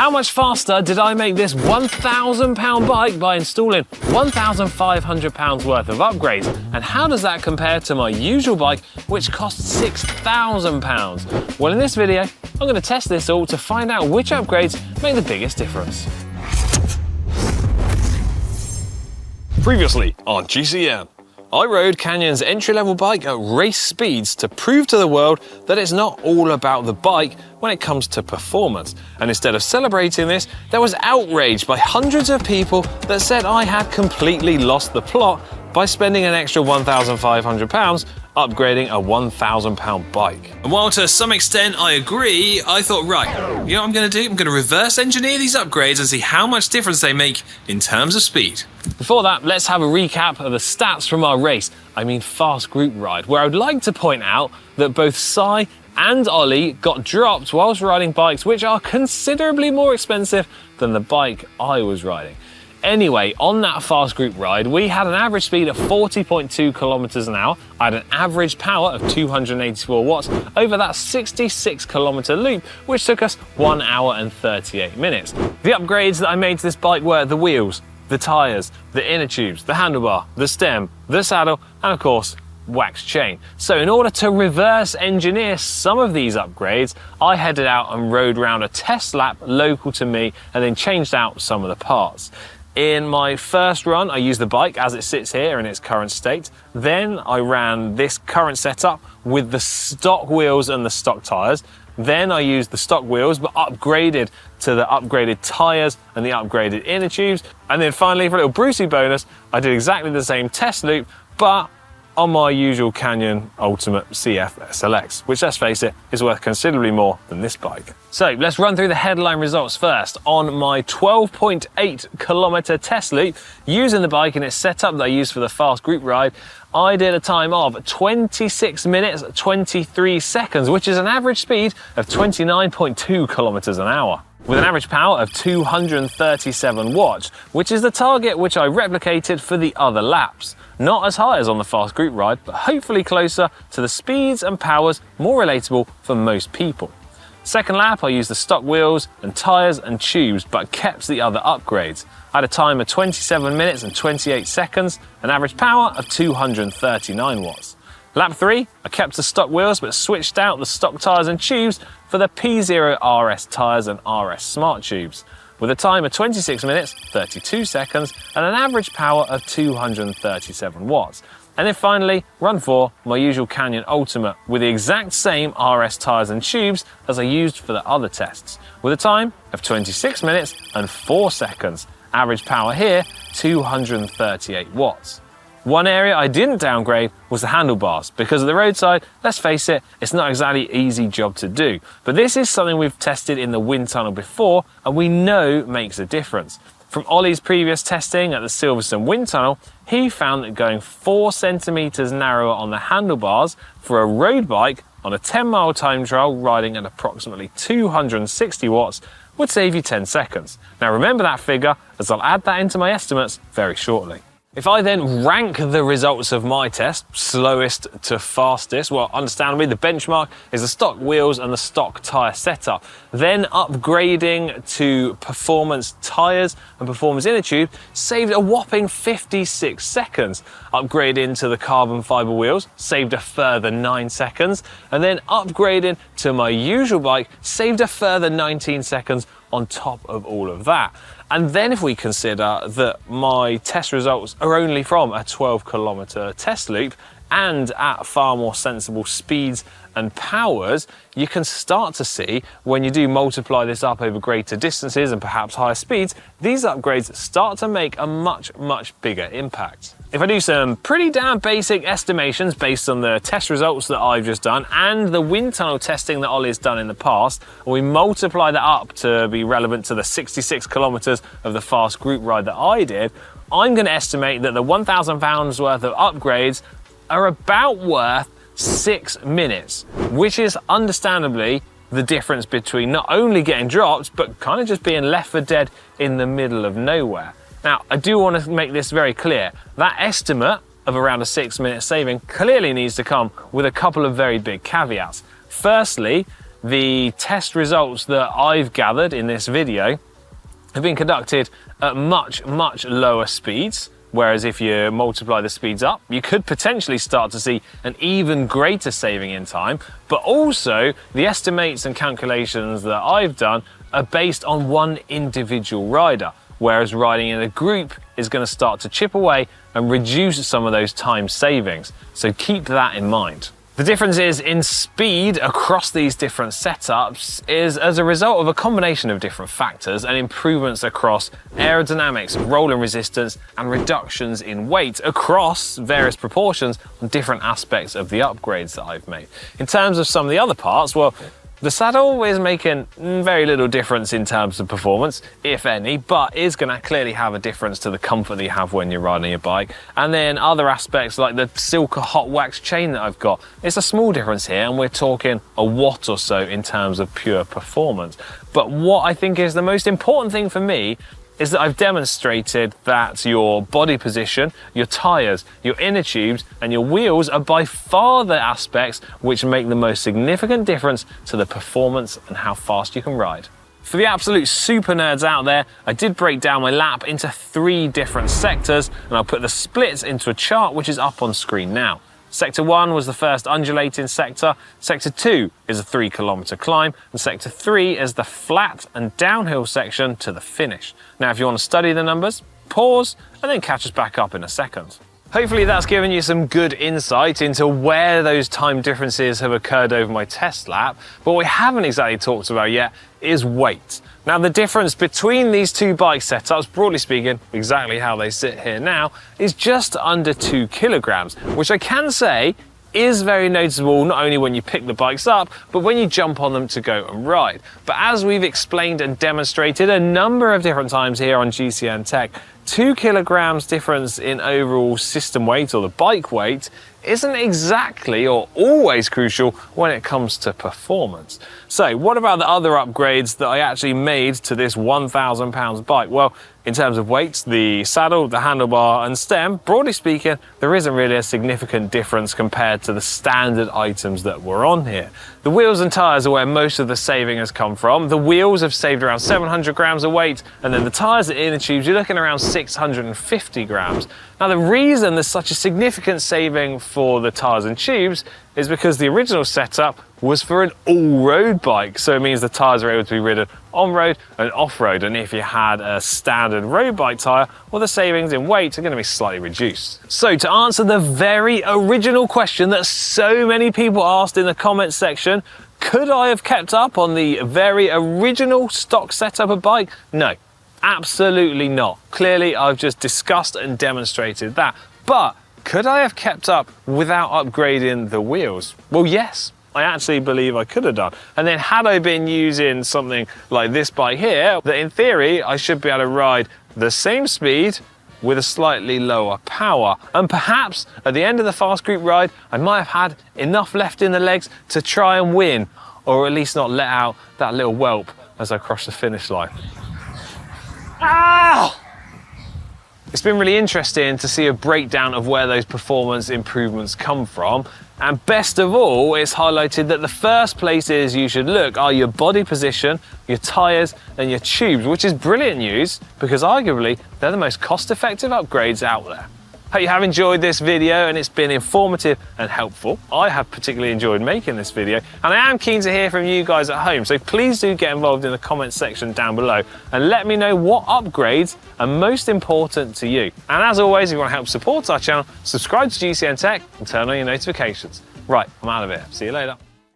How much faster did I make this £1,000 bike by installing £1,500 worth of upgrades? And how does that compare to my usual bike, which costs £6,000? Well, in this video, I'm going to test this all to find out which upgrades make the biggest difference. Previously on GCN, I rode Canyon's entry-level bike at race speeds to prove to the world that it's not all about the bike when it comes to performance. And instead of celebrating this, there was outrage by hundreds of people that said I had completely lost the plot by spending an extra £1,500 upgrading a £1,000 bike. And while to some extent I agree, I thought, right, you know what I'm going to do? I'm going to reverse engineer these upgrades and see how much difference they make in terms of speed. Before that, let's have a recap of the stats from our race, fast group ride, where I would like to point out that both Si and Ollie got dropped whilst riding bikes which are considerably more expensive than the bike I was riding. Anyway, on that fast group ride, we had an average speed of 40.2 kilometers an hour. I had an average power of 284 watts over that 66 kilometer loop, which took us 1 hour and 38 minutes. The upgrades that I made to this bike were the wheels, the tyres, the inner tubes, the handlebar, the stem, the saddle, and of course, wax chain. So in order to reverse engineer some of these upgrades, I headed out and rode around a test lap local to me and then changed out some of the parts. In my first run, I used the bike as it sits here in its current state. Then I ran this current setup with the stock wheels and the stock tyres. Then I used the stock wheels, but upgraded to the upgraded tyres and the upgraded inner tubes. And then finally, for a little Brucey bonus, I did exactly the same test loop, but on my usual Canyon Ultimate CF SLX, which, let's face it, is worth considerably more than this bike. So let's run through the headline results first. On my 12.8 kilometer test loop, using the bike in its setup that I used for the fast group ride, I did a time of 26 minutes, 23 seconds, which is an average speed of 29.2 kilometers an hour. With an average power of 237 watts, which is the target which I replicated for the other laps. Not as high as on the fast group ride, but hopefully closer to the speeds and powers more relatable for most people. Second lap, I used the stock wheels and tyres and tubes, but kept the other upgrades. I had a time of 27 minutes and 28 seconds, an average power of 239 watts. Lap 3, I kept the stock wheels but switched out the stock tyres and tubes for the P0 RS tyres and RS Smart tubes, with a time of 26 minutes, 32 seconds, and an average power of 237 watts. And then finally, run 4, my usual Canyon Ultimate, with the exact same RS tyres and tubes as I used for the other tests, with a time of 26 minutes and 4 seconds. Average power here, 238 watts. One area I didn't downgrade was the handlebars. Because of the roadside, let's face it, it's not exactly an easy job to do. But this is something we've tested in the wind tunnel before and we know makes a difference. From Ollie's previous testing at the Silverstone wind tunnel, he found that going 4 centimeters narrower on the handlebars for a road bike on a 10-mile time trial riding at approximately 260 watts would save you 10 seconds. Now remember that figure, as I'll add that into my estimates very shortly. If I then rank the results of my test, slowest to fastest, well, understandably, the benchmark is the stock wheels and the stock tyre setup. Then upgrading to performance tyres and performance inner tube saved a whopping 56 seconds. Upgrading to the carbon fibre wheels saved a further 9 seconds. And then upgrading to my usual bike saved a further 19 seconds on top of all of that. And then if we consider that my test results are only from a 12-kilometer test loop and at far more sensible speeds and powers, you can start to see when you do multiply this up over greater distances and perhaps higher speeds, these upgrades start to make a much, much bigger impact. If I do some pretty damn basic estimations based on the test results that I've just done and the wind tunnel testing that Ollie's done in the past, and we multiply that up to be relevant to the 66 kilometers of the fast group ride that I did, I'm going to estimate that the £1,000 worth of upgrades are about worth 6 minutes, which is understandably the difference between not only getting dropped, but kind of just being left for dead in the middle of nowhere. Now, I do want to make this very clear. That estimate of around a 6 minute saving clearly needs to come with a couple of very big caveats. Firstly, the test results that I've gathered in this video have been conducted at much, much lower speeds. Whereas if you multiply the speeds up, you could potentially start to see an even greater saving in time. But also, the estimates and calculations that I've done are based on one individual rider, whereas riding in a group is going to start to chip away and reduce some of those time savings. So keep that in mind. The difference is in speed across these different setups is as a result of a combination of different factors and improvements across aerodynamics, rolling resistance, and reductions in weight across various proportions on different aspects of the upgrades that I've made. In terms of some of the other parts, well, the saddle is making very little difference in terms of performance, if any, but is going to clearly have a difference to the comfort that you have when you're riding your bike. And then other aspects like the Silka hot wax chain that I've got, it's a small difference here, and we're talking a watt or so in terms of pure performance. But what I think is the most important thing for me is that I've demonstrated that your body position, your tyres, your inner tubes, and your wheels are by far the aspects which make the most significant difference to the performance and how fast you can ride. For the absolute super nerds out there, I did break down my lap into 3 different sectors, and I'll put the splits into a chart which is up on screen now. Sector 1 was the first undulating sector, Sector 2 is a 3-kilometre climb, and Sector 3 is the flat and downhill section to the finish. Now if you want to study the numbers, pause and then catch us back up in a second. Hopefully that's given you some good insight into where those time differences have occurred over my test lap, but what we haven't exactly talked about yet is weight. Now the difference between these 2 bike setups, broadly speaking, exactly how they sit here now, is just under 2 kilograms, which I can say is very noticeable not only when you pick the bikes up, but when you jump on them to go and ride. But as we've explained and demonstrated a number of different times here on GCNTech, 2 kilograms difference in overall system weight or the bike weight isn't exactly or always crucial when it comes to performance. So what about the other upgrades that I actually made to this £1,000 bike? Well, in terms of weights, the saddle, the handlebar and stem, broadly speaking, there isn't really a significant difference compared to the standard items that were on here. The wheels and tyres are where most of the saving has come from. The wheels have saved around 700 grams of weight, and then the tyres and inner tubes, you're looking around 650 grams. Now the reason there's such a significant saving for the tyres and tubes is because the original setup was for an all-road bike, so it means the tyres are able to be ridden on-road and off-road, and if you had a standard road bike tyre, well, the savings in weight are going to be slightly reduced. So to answer the very original question that so many people asked in the comments section, could I have kept up on the very original stock setup of bike? No, absolutely not. Clearly, I've just discussed and demonstrated that, but could I have kept up without upgrading the wheels? Well, yes. I actually believe I could have done. And then had I been using something like this bike here, that in theory I should be able to ride the same speed with a slightly lower power. And perhaps at the end of the fast group ride, I might have had enough left in the legs to try and win, or at least not let out that little whelp as I cross the finish line. Ah! It's been really interesting to see a breakdown of where those performance improvements come from. And best of all, it's highlighted that the first places you should look are your body position, your tyres and your tubes, which is brilliant news because arguably they're the most cost-effective upgrades out there. Hope you have enjoyed this video and it's been informative and helpful. I have particularly enjoyed making this video, and I am keen to hear from you guys at home, so please do get involved in the comments section down below and let me know what upgrades are most important to you. And as always, if you want to help support our channel, subscribe to GCNTech and turn on your notifications. Right, I'm out of here. See you later.